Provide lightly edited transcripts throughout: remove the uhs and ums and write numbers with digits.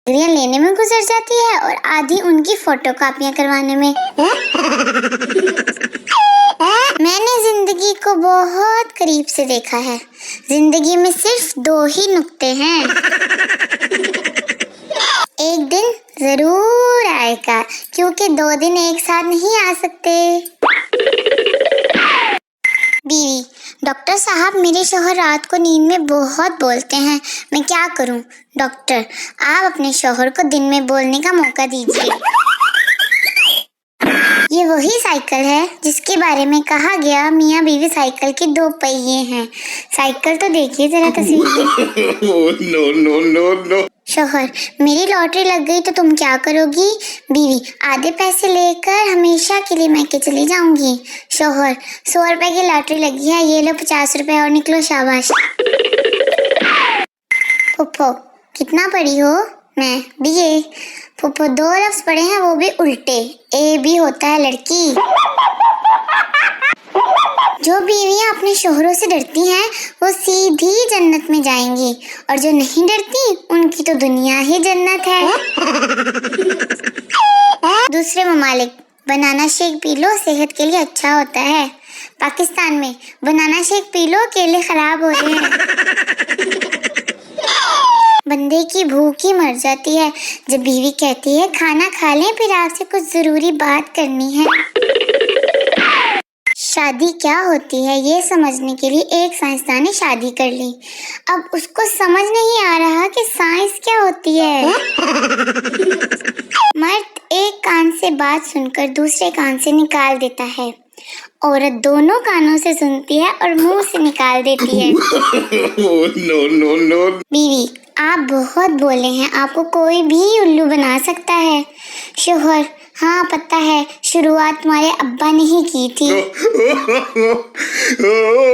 डिग्रियां लेने में गुजर जाती है और आधी उनकी फोटो कॉपियां करवाने में। मैंने जिंदगी को बहुत करीब से देखा है। जिंदगी में सिर्फ 2 ही नुक्ते हैं। एक दिन जरूर आएगा, क्योंकि 2 दिन एक साथ नहीं आ सकते। बीवी, डॉक्टर साहब, मेरे शौहर रात को नींद में बहुत बोलते हैं, मैं क्या करूं? डॉक्टर, आप अपने शौहर को दिन में बोलने का मौका दीजिए। ये वही साइकिल है जिसके बारे में कहा गया मियाँ बीवी साइकिल के 2 पहिए हैं। साइकिल तो देखिए जरा तस्वीर। No no no no. शौहर, मेरी लॉटरी लग गई तो तुम क्या करोगी? बीवी, आधे पैसे लेकर हमेशा के लिए मैके चली जाऊंगी। शौहर, 100 रुपए की लॉटरी लगी है, ये लो 50 रुपए और निकलो, शाबाश। फुफ्फो, कितना पढ़ी हो? मैं BA। फुफ्फो, 2 लफ्ज पढ़े हैं, वो भी उल्टे। AB होता है लड़की। जो बीवियां अपने शोहरों से डरती हैं वो सीधी जन्नत में जाएंगी, और जो नहीं डरती उनकी तो दुनिया ही जन्नत है। दूसरे ममालिक, बनाना शेक पी लो, सेहत के लिए अच्छा होता है। पाकिस्तान में बनाना शेक पी लो, केले खराब हो रहे हैं। बंदे की भूख ही मर जाती है जब बीवी कहती है खाना खा लें, फिर आपसे कुछ जरूरी बात करनी है। शादी क्या होती है ये समझने के लिए एक साइंसदान ने शादी कर ली। अब उसको समझ नहीं आ रहा कि साइंस क्या होती है। मर्द एक कान से बात सुनकर दूसरे कान से निकाल देता है, औरत दोनों कानों से सुनती है और मुंह से निकाल देती है। No no no. बीवी, आप बहुत बोले हैं, आपको कोई भी उल्लू बना सकता है। शोहर, हाँ पता है, शुरुआत तुम्हारे अब्बा ने ही की थी।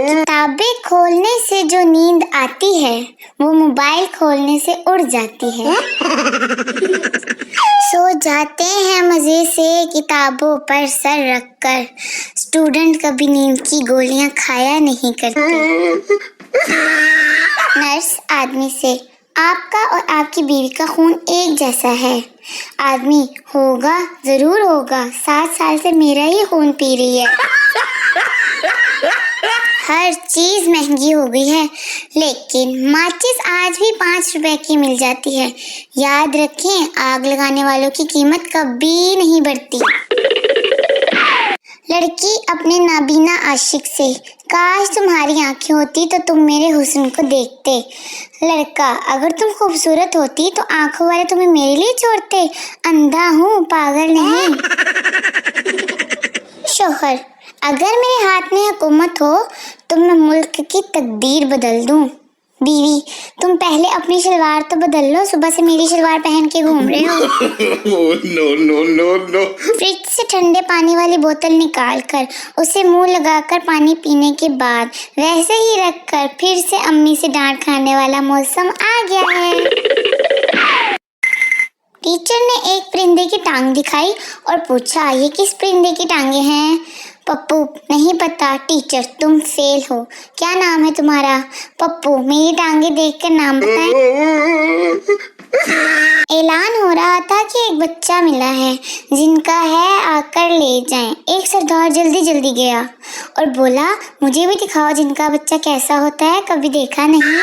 किताबें खोलने से जो नींद आती है वो मोबाइल खोलने से उड़ जाती है। सो जाते हैं मजे से किताबों पर सर रखकर, स्टूडेंट कभी नींद की गोलियां खाया नहीं करते। नर्स आदमी से, आपका और आपकी बीवी का खून एक जैसा है। आदमी, होगा, जरूर होगा, 7 साल से मेरा ही खून पी रही है। हर चीज महंगी हो गई है, लेकिन माचिस आज भी 5 रुपए की मिल जाती है। याद रखें, आग लगाने वालों की कीमत कभी नहीं बढ़ती। लड़की अपने नाबीना आशिक से, काश तुम्हारी आंखें होती तो तुम मेरे हुस्न को देखते। लड़का, अगर तुम खूबसूरत होती तो आंखों वाले तुम्हें मेरे लिए छोड़ते। अंधा हूँ, पागल नहीं। शोहर, अगर मेरे हाथ में हुकूमत हो तो मैं मुल्क की तकदीर बदल दूं। बीवी, तुम पहले अपनी शलवार तो बदल लो, सुबह से मेरी शलवार पहन के घूम रहे हो। No no no no. Fridge से ठंडे पानी वाली बोतल निकाल कर उसे मुंह लगाकर पानी पीने के बाद वैसे ही रखकर फिर से अम्मी से डांट खाने वाला मौसम आ गया है। टीचर ने एक परिंदे की टांग दिखाई और पूछा, ये किस परिंदे की टांगे हैं? पप्पू, नहीं पता। टीचर, तुम फेल हो। क्या नाम है तुम्हारा? पप्पू, मेरी टांगे देखकर नाम बताएं। ऐलान हो रहा था कि एक बच्चा मिला है, जिनका है आकर ले जाएं। एक सरदार जल्दी जल्दी गया और बोला, मुझे भी दिखाओ जिनका बच्चा कैसा होता है, कभी देखा नहीं।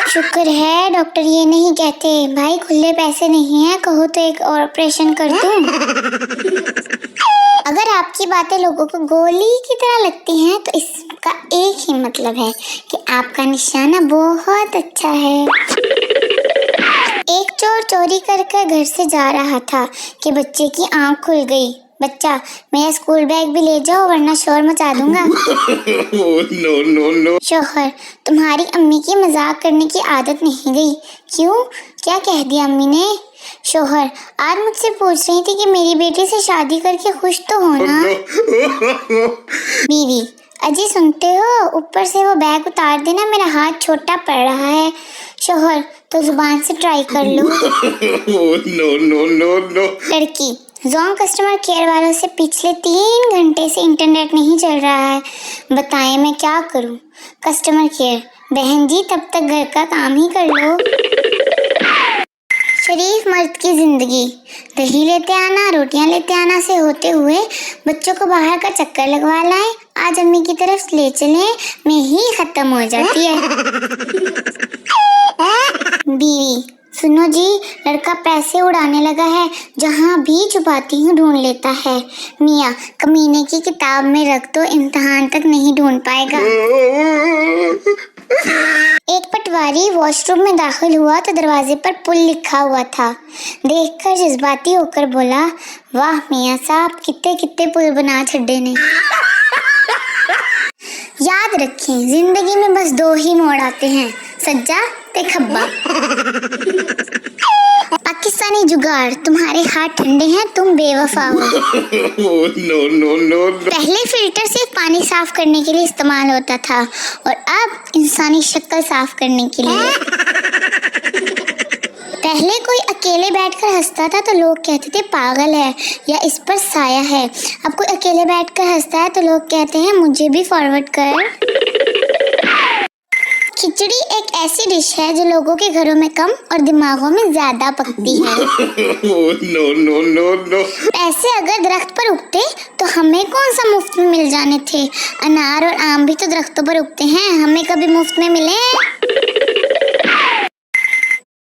शुक्र है डॉक्टर ये नहीं कहते, भाई खुले पैसे नहीं है, कहो तो एक और ऑपरेशन कर दूं। अगर आपकी बातें लोगों को गोली की तरह लगती हैं तो इसका एक ही मतलब है कि आपका निशाना बहुत अच्छा है। एक चोर चोरी कर घर से जा रहा था कि बच्चे की आंख खुल गई। बच्चा, मेरा स्कूल बैग भी ले जाओ वरना शोर मचा दूंगा। No no no. शोहर, तुम्हारी अम्मी की मजाक करने की आदत नहीं गई। क्यों, क्या कह दिया अम्मी ने? शोहर, आज मुझसे पूछ रही थी कि मेरी बेटी से शादी करके खुश तो हो ना। बीवी, अजी सुनते हो, ऊपर से वो बैग उतार देना, मेरा हाथ छोटा पड़ रहा है। शोहर, तो जुबान से ट्राई कर लो। No no no no. लड़की, जोन कस्टमर केयर वालों से पिछले 3 घंटे से इंटरनेट नहीं चल रहा है, बताएं मैं क्या करूं? कस्टमर केयर, बहन जी तब तक घर का काम ही कर लो। मर्द की जिंदगी दही लेते आना रोटियां लेते आना से होते हुए बच्चों को बाहर का चक्कर लगवा लाए, आज अम्मी की तरफ ले चले में ही खत्म हो जाती है। बीवी, सुनो जी, लड़का पैसे उड़ाने लगा है, जहाँ भी छुपाती हूँ ढूंढ लेता है। मियाँ, कमीने की किताब में रख दो, इम्तिहान तक नहीं ढूंढ पाएगा। एक पटवारी वॉशरूम में दाखिल हुआ तो दरवाजे पर पुल लिखा हुआ था। देखकर जज्बाती होकर बोला, वाह मियाँ साहब, कितने कितने पुल बना छड्डे ने। याद रखें, जिंदगी में बस दो ही मोड़ आते हैं, सज्जा ते खब्बा। पाकिस्तानी जुगाड़, तुम्हारे हाथ ठंडे हैं, तुम बेवफा हो। पहले फिल्टर सिर्फ पानी साफ करने के लिए इस्तेमाल होता था और अब इंसानी शक्ल साफ करने के लिए। पहले कोई अकेले बैठकर हंसता था तो लोग कहते थे पागल है या इस पर साया है। अब कोई अकेले बैठकर हंसता है तो लोग कहते हैं मुझे भी फॉरवर्ड कर। खिचड़ी एक ऐसी डिश है जो लोगों के घरों में कम और दिमागों में ज्यादा पकती है। पैसे अगर दरख्त पर उगते तो हमें कौन सा मुफ्त में मिल जाने थे। अनार और आम भी तो दरख्तों पर उगते हैं, हमें कभी मुफ्त में मिले हैं?